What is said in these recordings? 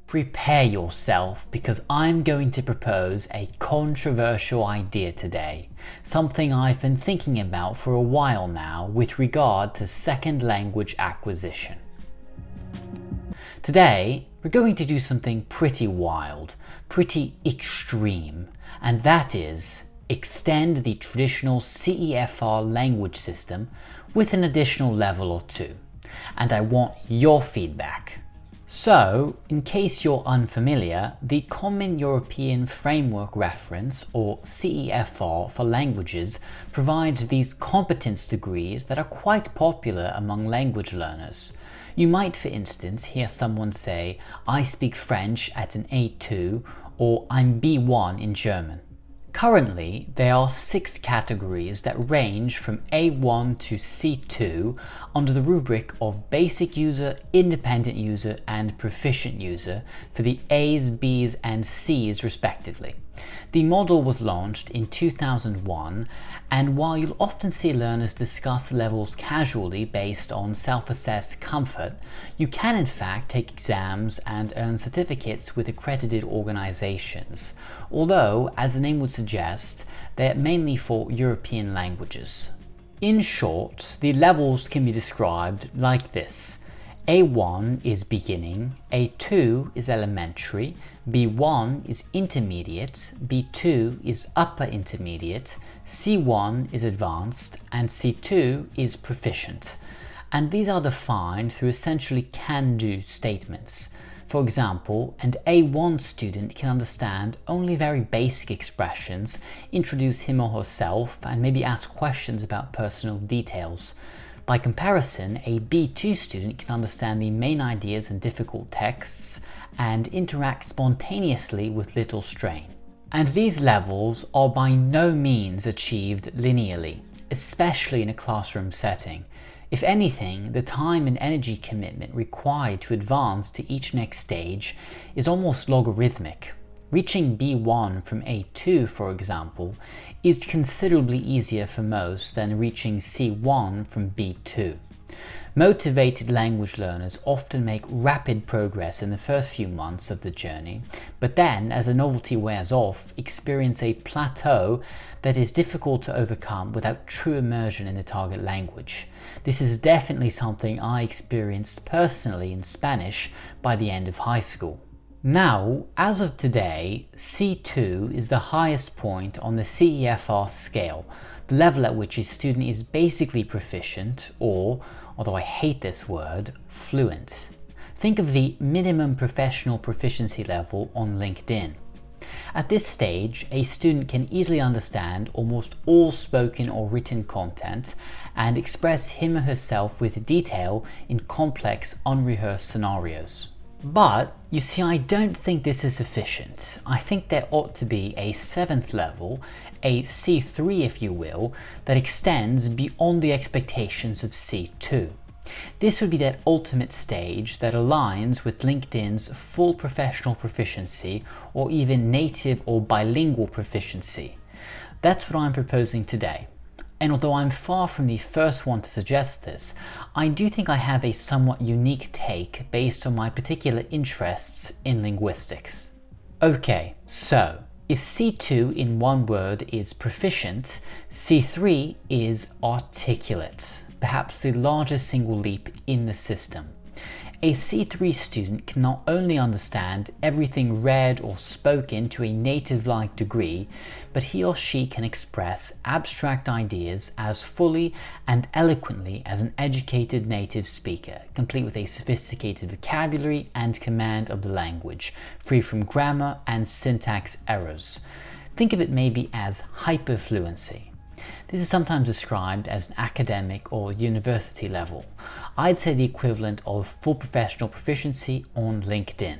Prepare yourself because I'm going to propose a controversial idea today, something I've been thinking about for a while now with regard to second language acquisition. Today, we're going to do something pretty wild, pretty extreme, and that is extend the traditional CEFR language system with an additional level or two. And I want your feedback. So, in case you're unfamiliar, the Common European Framework Reference, or CEFR for languages, provides these competence degrees that are quite popular among language learners. You might, for instance, hear someone say, "I speak French at an A2" or "I'm B1 in German." Currently, there are 6 categories that range from A1 to C2 under the rubric of Basic User, Independent User, and Proficient User for the A's, B's, and C's respectively. The model was launched in 2001, and while you'll often see learners discuss the levels casually based on self-assessed comfort, you can in fact take exams and earn certificates with accredited organizations, although, as the name would suggest, they're mainly for European languages. In short, the levels can be described like this. A1 is beginning, A2 is elementary, B1 is intermediate, B2 is upper intermediate, C1 is advanced, and C2 is proficient. And these are defined through essentially can-do statements. For example, an A1 student can understand only very basic expressions, introduce him or herself, and maybe ask questions about personal details. By comparison, a B2 student can understand the main ideas and difficult texts and interact spontaneously with little strain. And these levels are by no means achieved linearly, especially in a classroom setting. If anything, the time and energy commitment required to advance to each next stage is almost logarithmic. Reaching B1 from A2, for example, is considerably easier for most than reaching C1 from B2. Motivated language learners often make rapid progress in the first few months of the journey, but then, as the novelty wears off, experience a plateau that is difficult to overcome without true immersion in the target language. This is definitely something I experienced personally in Spanish by the end of high school. Now, as of today, C2 is the highest point on the CEFR scale, the level at which a student is basically proficient or, although I hate this word, fluent. Think of the minimum professional proficiency level on LinkedIn. At this stage, a student can easily understand almost all spoken or written content and express him or herself with detail in complex, unrehearsed scenarios. But, you see, I don't think this is sufficient. I think there ought to be a 7th level, a C3 if you will, that extends beyond the expectations of C2. This would be that ultimate stage that aligns with LinkedIn's full professional proficiency or even native or bilingual proficiency. That's what I'm proposing today. And although I'm far from the first one to suggest this, I do think I have a somewhat unique take based on my particular interests in linguistics. Okay, so if C2 in one word is proficient, C3 is articulate, perhaps the largest single leap in the system. A C3 student can not only understand everything read or spoken to a native-like degree, but he or she can express abstract ideas as fully and eloquently as an educated native speaker, complete with a sophisticated vocabulary and command of the language, free from grammar and syntax errors. Think of it maybe as hyperfluency. This is sometimes described as an academic or university level. I'd say the equivalent of full professional proficiency on LinkedIn.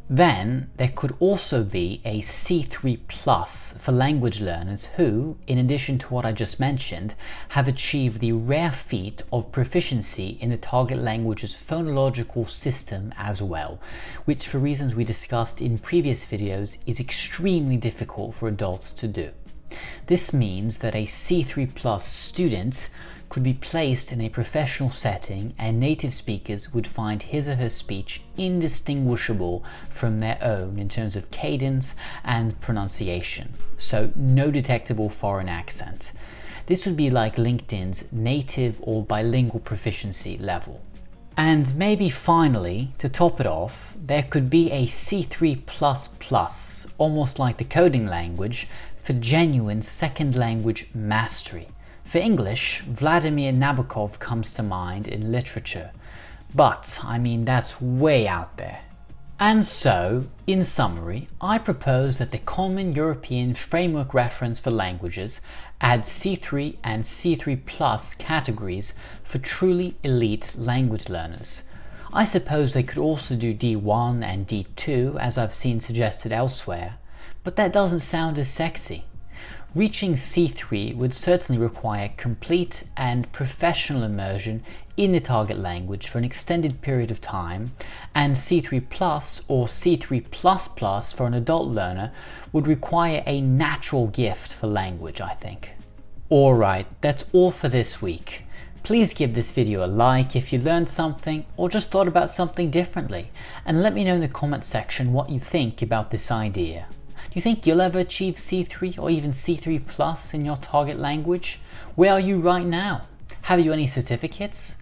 Then, there could also be a C3+ for language learners who, in addition to what I just mentioned, have achieved the rare feat of proficiency in the target language's phonological system as well, which for reasons we discussed in previous videos is extremely difficult for adults to do. This means that a C3 plus student could be placed in a professional setting and native speakers would find his or her speech indistinguishable from their own in terms of cadence and pronunciation, so no detectable foreign accent. This would be like LinkedIn's native or bilingual proficiency level. And maybe finally, to top it off, there could be a C3++, almost like the coding language, for genuine second language mastery. For English, Vladimir Nabokov comes to mind in literature, but I mean that's way out there. And so, in summary, I propose that the Common European Framework Reference for Languages adds C3 and C3+ categories for truly elite language learners. I suppose they could also do D1 and D2 as I've seen suggested elsewhere, but that doesn't sound as sexy. Reaching C3 would certainly require complete and professional immersion in the target language for an extended period of time, and C3 plus or C3++ for an adult learner would require a natural gift for language, I think. Alright, that's all for this week. Please give this video a like if you learned something or just thought about something differently, and let me know in the comment section what you think about this idea. Do you think you'll ever achieve C3 or even C3+ in your target language? Where are you right now? Have you any certificates?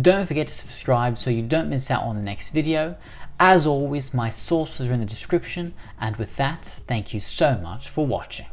Don't forget to subscribe so you don't miss out on the next video. As always, my sources are in the description, and with that, thank you so much for watching.